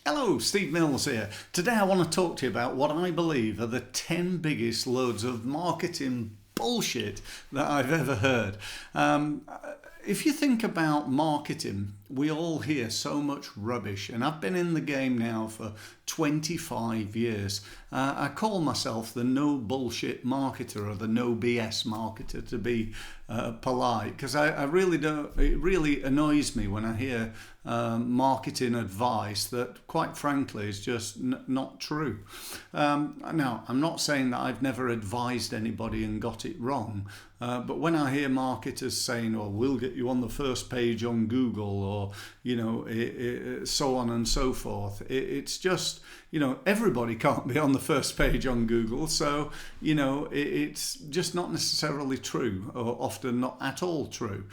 Hello, Steve Mills here. Today I want to talk to you about what I believe are the 10 biggest loads of marketing bullshit that I've ever heard. If you think about marketing, we all hear so much rubbish, and I've been in the game now for 25 years. I call myself the no bullshit marketer, or the no BS marketer, to be polite, because I really don't. It really annoys me when I hear marketing advice that, quite frankly, is just not true. Now, I'm not saying that I've never advised anybody and got it wrong, but when I hear marketers saying, "Oh, we'll get you on the first page on Google," or so on and so forth, it's just, everybody can't be on the first page on Google, so it's just not necessarily true, or often not at all true.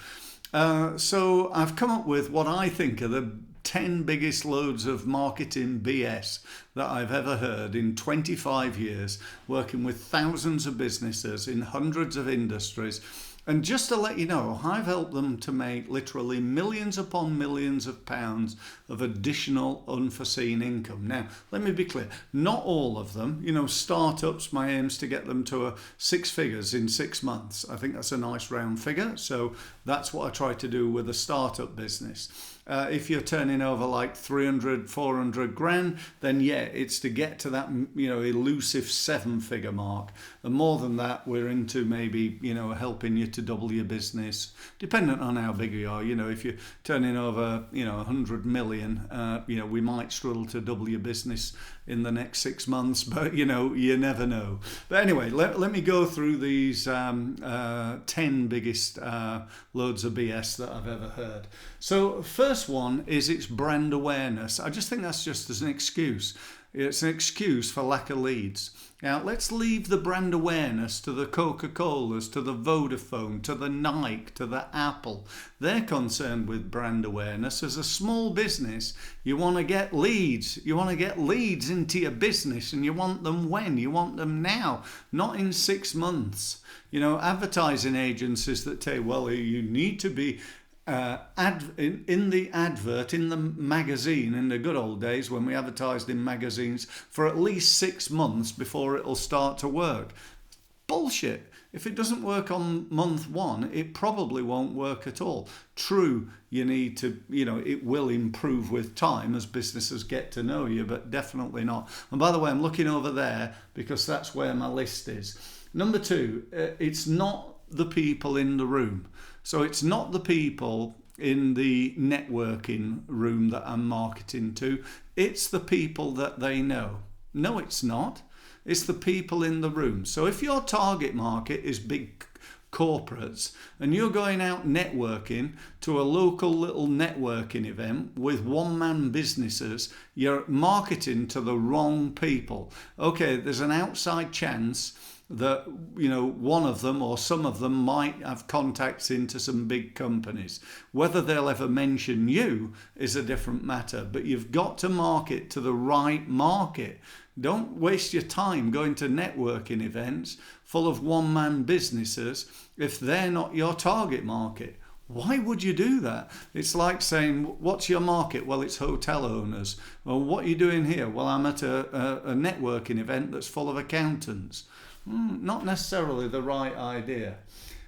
So I've come up with what I think are the 10 biggest loads of marketing BS that I've ever heard in 25 years, working with thousands of businesses in hundreds of industries. And just to let you know, I've helped them to make literally millions upon millions of pounds of additional unforeseen income. Now, let me be clear, not all of them. Startups, my aim is to get them to six figures in 6 months. I think that's a nice round figure. So that's what I try to do with a startup business. If you're turning over like 300, 400 grand, then it's to get to that, elusive 7-figure mark. And more than that, we're into maybe, helping you to double your business, dependent on how big you are. If you're turning over, 100 million, we might struggle to double your business in the next 6 months, but you never know. But anyway, let me go through these 10 biggest loads of BS that I've ever heard. So first one is its brand awareness. I just think that's just as an excuse. It's an excuse for lack of leads. Now, let's leave the brand awareness to the Coca-Colas, to the Vodafone, to the Nike, to the Apple. They're concerned with brand awareness. As a small business, you want to get leads. You want to get leads into your business, and you want them when? You want them now, not in 6 months. Advertising agencies that tell you, well, you need to be in the advert, in the magazine, in the good old days when we advertised in magazines, for at least 6 months before it'll start to work. Bullshit. If it doesn't work on month 1, it probably won't work at all. True, you need to, it will improve with time as businesses get to know you, but definitely not. And by the way, I'm looking over there because that's where my list is. Number 2, it's not the people in the room. So it's not the people in the networking room that I'm marketing to. It's the people that they know. No, it's not. It's the people in the room. So if your target market is big corporates and you're going out networking to a local little networking event with one-man businesses, you're marketing to the wrong people. Okay, there's an outside chance that one of them or some of them might have contacts into some big companies. Whether they'll ever mention you is a different matter, but you've got to market to the right market. Don't waste your time going to networking events full of one-man businesses if they're not your target market. Why would you do that? It's like saying, what's your market? Well, it's hotel owners. Well, what are you doing here? Well, I'm at a networking event that's full of accountants. Not necessarily the right idea.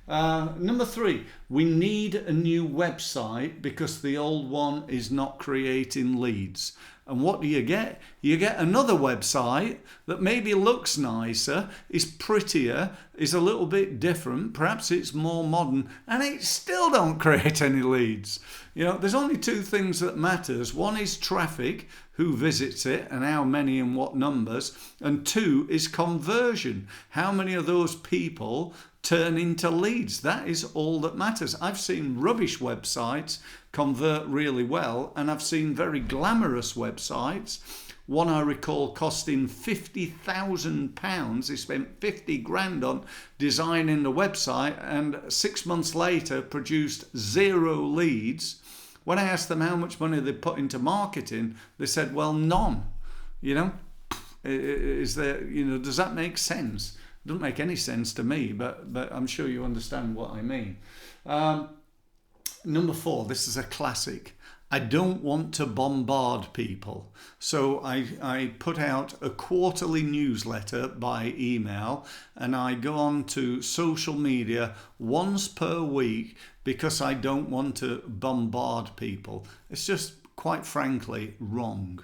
Number 3, we need a new website because the old one is not creating leads. And what do? You get another website that maybe looks nicer, is prettier, is a little bit different, perhaps it's more modern, and it still don't create any leads. There's only 2 things that matters. One is traffic, who visits it and how many and what numbers, and 2 is conversion. How many of those people turn into leads? That is all that matters. I've seen rubbish websites convert really well, and I've seen very glamorous websites. One I recall costing £50,000. They spent 50 grand on designing the website, and 6 months later produced 0 leads. When I asked them how much money they put into marketing, they said, well, none. Is there, does that make sense? It doesn't make any sense to me, but I'm sure you understand what I mean. Number 4, this is a classic. I don't want to bombard people. So I put out a quarterly newsletter by email, and I go on to social media once per week because I don't want to bombard people. It's just, quite frankly, wrong.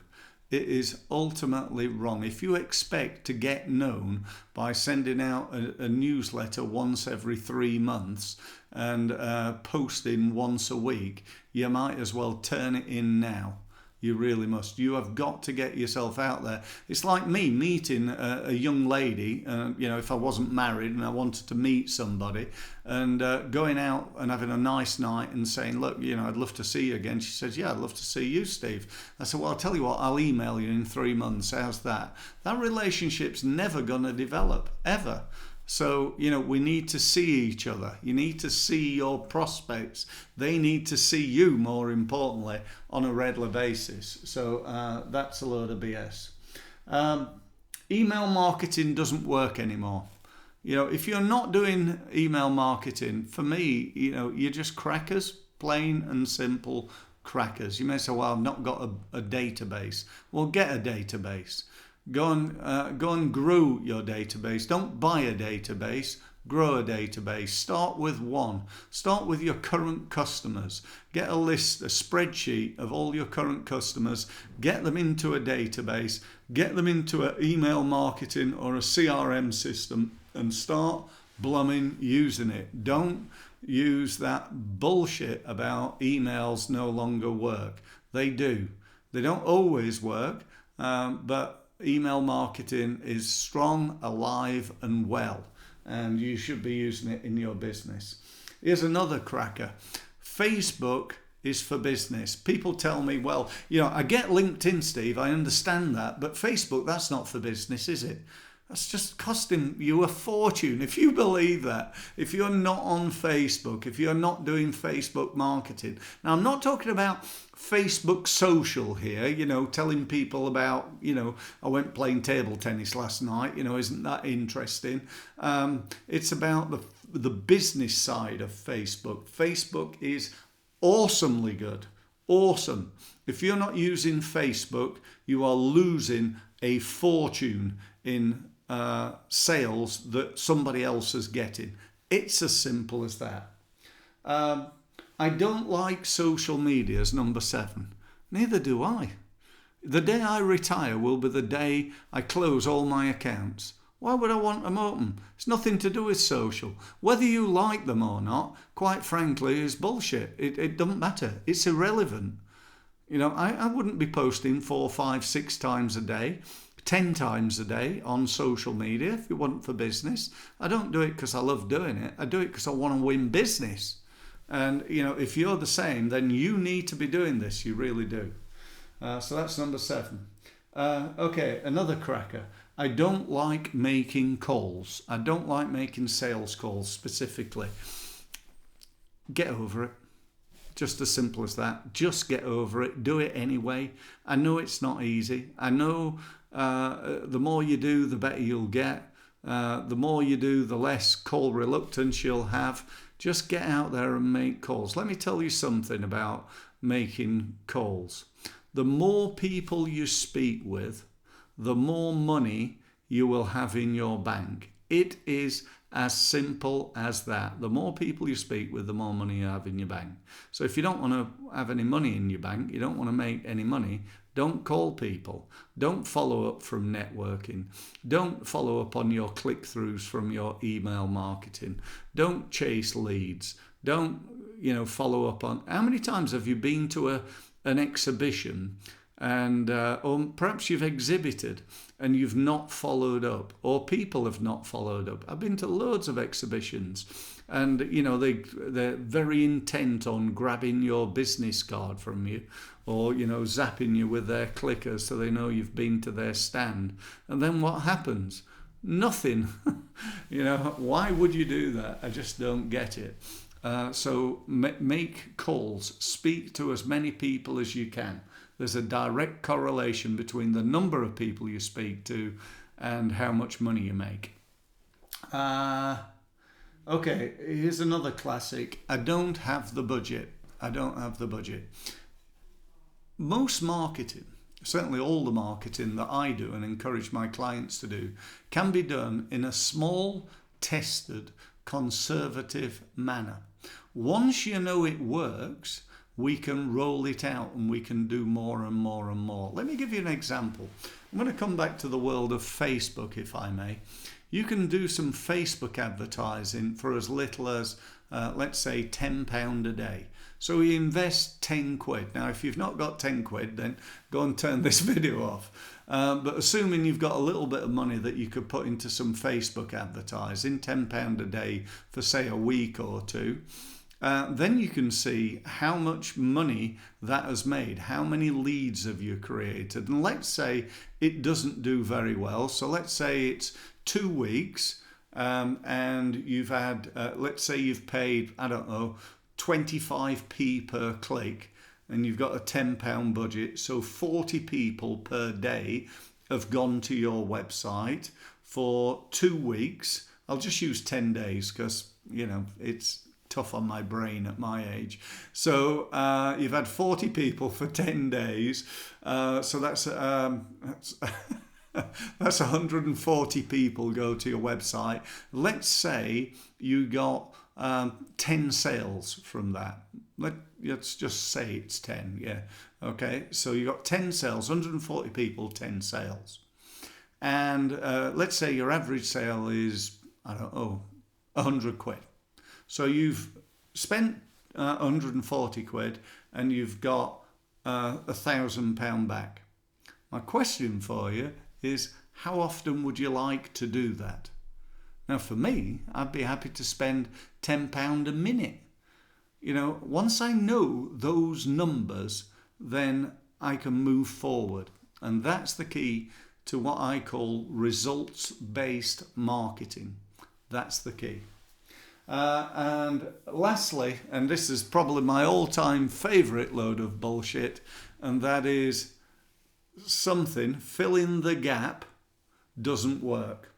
It is ultimately wrong. If you expect to get known by sending out a newsletter once every 3 months and posting once a week, you might as well turn it in now. You really must. You have got to get yourself out there. It's like me meeting a young lady, if I wasn't married and I wanted to meet somebody, and going out and having a nice night and saying, look, I'd love to see you again. She says, yeah, I'd love to see you, Steve. I said, well, I'll tell you what, I'll email you in 3 months. How's that? That relationship's never going to develop, ever. So, we need to see each other. You need to see your prospects. They need to see you, more importantly, on a regular basis. So that's a load of BS. Email marketing doesn't work anymore. If you're not doing email marketing, for me, you're just crackers, plain and simple crackers. You may say, well, I've not got a database. Well, get a database. Go and grow your database. Don't buy a database, grow a database. Start with one. Start with your current customers. Get a list, a spreadsheet of all your current customers. Get them into a database. Get them into an email marketing or a CRM system and start blooming using it. Don't use that bullshit about emails no longer work. They do. They don't always work, but email marketing is strong, alive and well, and you should be using it in your business. Here's another cracker. Facebook is for business. People tell me, well, I get LinkedIn, Steve, I understand that, but Facebook, that's not for business, is it? That's just costing you a fortune. If you believe that, if you're not on Facebook, if you're not doing Facebook marketing. Now, I'm not talking about Facebook social here, telling people about, I went playing table tennis last night, isn't that interesting? It's about the business side of Facebook. Facebook is awesomely good. Awesome. If you're not using Facebook, you are losing a fortune in sales that somebody else is getting. It's as simple as that. I don't like social media as number 7. Neither do I. The day I retire will be the day I close all my accounts. Why would I want them open? It's nothing to do with social. Whether you like them or not, quite frankly, is bullshit. It doesn't matter. It's irrelevant. I wouldn't be posting 4, 5, 6 times a day, 10 times a day on social media if it wasn't for business. I don't do it because I love doing it. I do it because I want to win business. And, if you're the same, then you need to be doing this. You really do. So that's number 7. Okay, another cracker. I don't like making calls. I don't like making sales calls specifically. Get over it. Just as simple as that. Just get over it. Do it anyway. I know it's not easy. I know the more you do, the better you'll get. The more you do, the less call reluctance you'll have. Just get out there and make calls. Let me tell you something about making calls. The more people you speak with, the more money you will have in your bank. It is as simple as that. The more people you speak with, the more money you have in your bank. So if you don't want to have any money in your bank, you don't want to make any money, don't call people. Don't follow up from networking. Don't follow up on your click-throughs from your email marketing. Don't chase leads. Don't, follow up on... How many times have you been to an exhibition and or perhaps you've exhibited and you've not followed up, or people have not followed up? I've been to loads of exhibitions, and they're very intent on grabbing your business card from you, or zapping you with their clicker so they know you've been to their stand. And then what happens? Nothing. Why would you do that? I just don't get it. So make calls, speak to as many people as you can. There's a direct correlation between the number of people you speak to and how much money you make. Okay, here's another classic. I don't have the budget. I don't have the budget. most marketing, certainly all the marketing that I do and encourage my clients to do, can be done in a small, tested, conservative manner. Once you know it works, we can roll it out and we can do more and more and more. Let me give you an example. I'm going to come back to the world of Facebook, if I may. You can do some Facebook advertising for as little as, let's say, £10 a day. So you invest 10 quid. Now, if you've not got 10 quid, then go and turn this video off. But assuming you've got a little bit of money that you could put into some Facebook advertising, £10 a day for, say, a week or two, then you can see how much money that has made. How many leads have you created? And let's say it doesn't do very well. So let's say it's 2 weeks and you've had, let's say you've paid, I don't know, 25p per click, and you've got a £10 budget. So 40 people per day have gone to your website for 2 weeks. I'll just use 10 days because, you know, it's tough on my brain at my age. So you've had 40 people for 10 days. So that's 140 people go to your website. Let's say you got 10 sales from that. Let's just say it's 10. Yeah. Okay. So you got 10 sales, 140 people, 10 sales. And let's say your average sale is, I don't know, 100 quid. So you've spent 140 quid and you've got £1,000 back. My question for you is, how often would you like to do that? Now, for me, I'd be happy to spend £10 a minute. You know, once I know those numbers, then I can move forward. And that's the key to what I call results-based marketing. That's the key. And lastly, and this is probably my all-time favourite load of bullshit, and that is something, fill in the gap, doesn't work.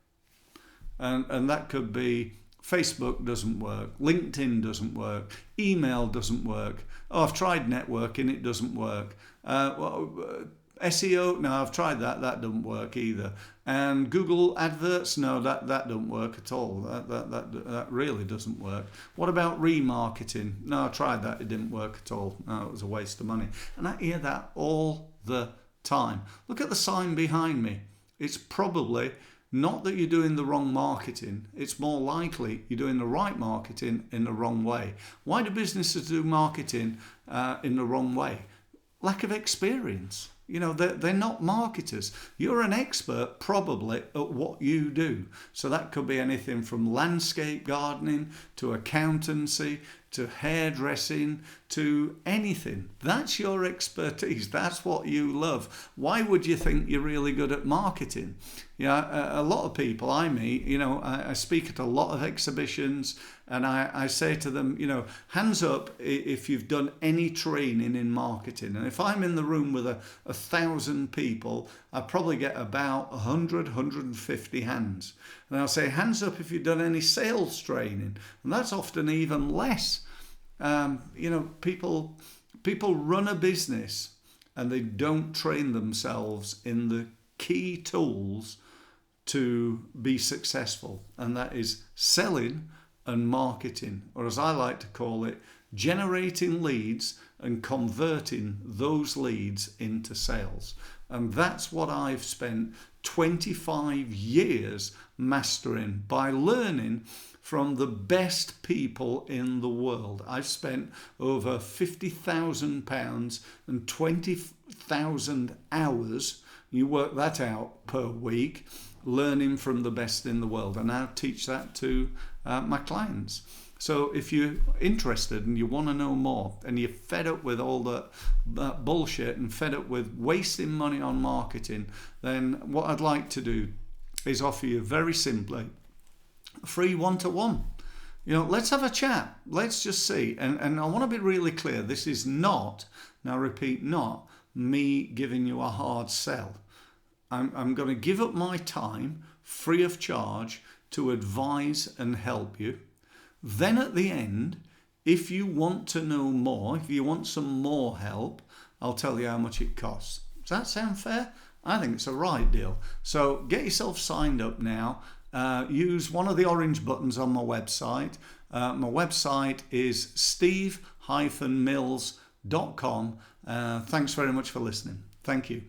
And that could be Facebook doesn't work, LinkedIn doesn't work, email doesn't work. Oh, I've tried networking, it doesn't work. SEO, no, I've tried that doesn't work either. And Google adverts, no, that doesn't work at all. That really doesn't work. What about remarketing? No, I tried that, it didn't work at all. No, it was a waste of money. And I hear that all the time. Look at the sign behind me. It's probably not that you're doing the wrong marketing. It's more likely you're doing the right marketing in the wrong way. Why do businesses do marketing in the wrong way? Lack of experience. You know, they're not marketers. You're an expert probably at what you do. So that could be anything from landscape gardening to accountancy to hairdressing to anything. That's your expertise. That's what you love. Why would you think you're really good at marketing? Yeah, a lot of people I meet, you know, I speak at a lot of exhibitions and I say to them, you know, hands up if you've done any training in marketing. And if I'm in the room with 1,000 people, I probably get about 100, 150 hands. And I'll say, hands up if you've done any sales training. And that's often even less. You know, people run a business and they don't train themselves in the key tools to be successful. And that is selling and marketing, or as I like to call it, generating leads and converting those leads into sales. And that's what I've spent 25 years mastering by learning from the best people in the world. I've spent over £50,000 and 20,000 hours, you work that out, per week, learning from the best in the world. And I now teach that to my clients. So if you're interested and you want to know more and you're fed up with all that bullshit and fed up with wasting money on marketing, then what I'd like to do is offer you very simply a free one-to-one. You know, let's have a chat. Let's just see. And I want to be really clear. This is not, now repeat, not me giving you a hard sell. I'm going to give up my time free of charge to advise and help you. Then at the end, if you want to know more, if you want some more help, I'll tell you how much it costs. Does that sound fair? I think it's a right deal. So get yourself signed up now. Use one of the orange buttons on my website. My website is steve-mills.com. Thanks very much for listening. Thank you.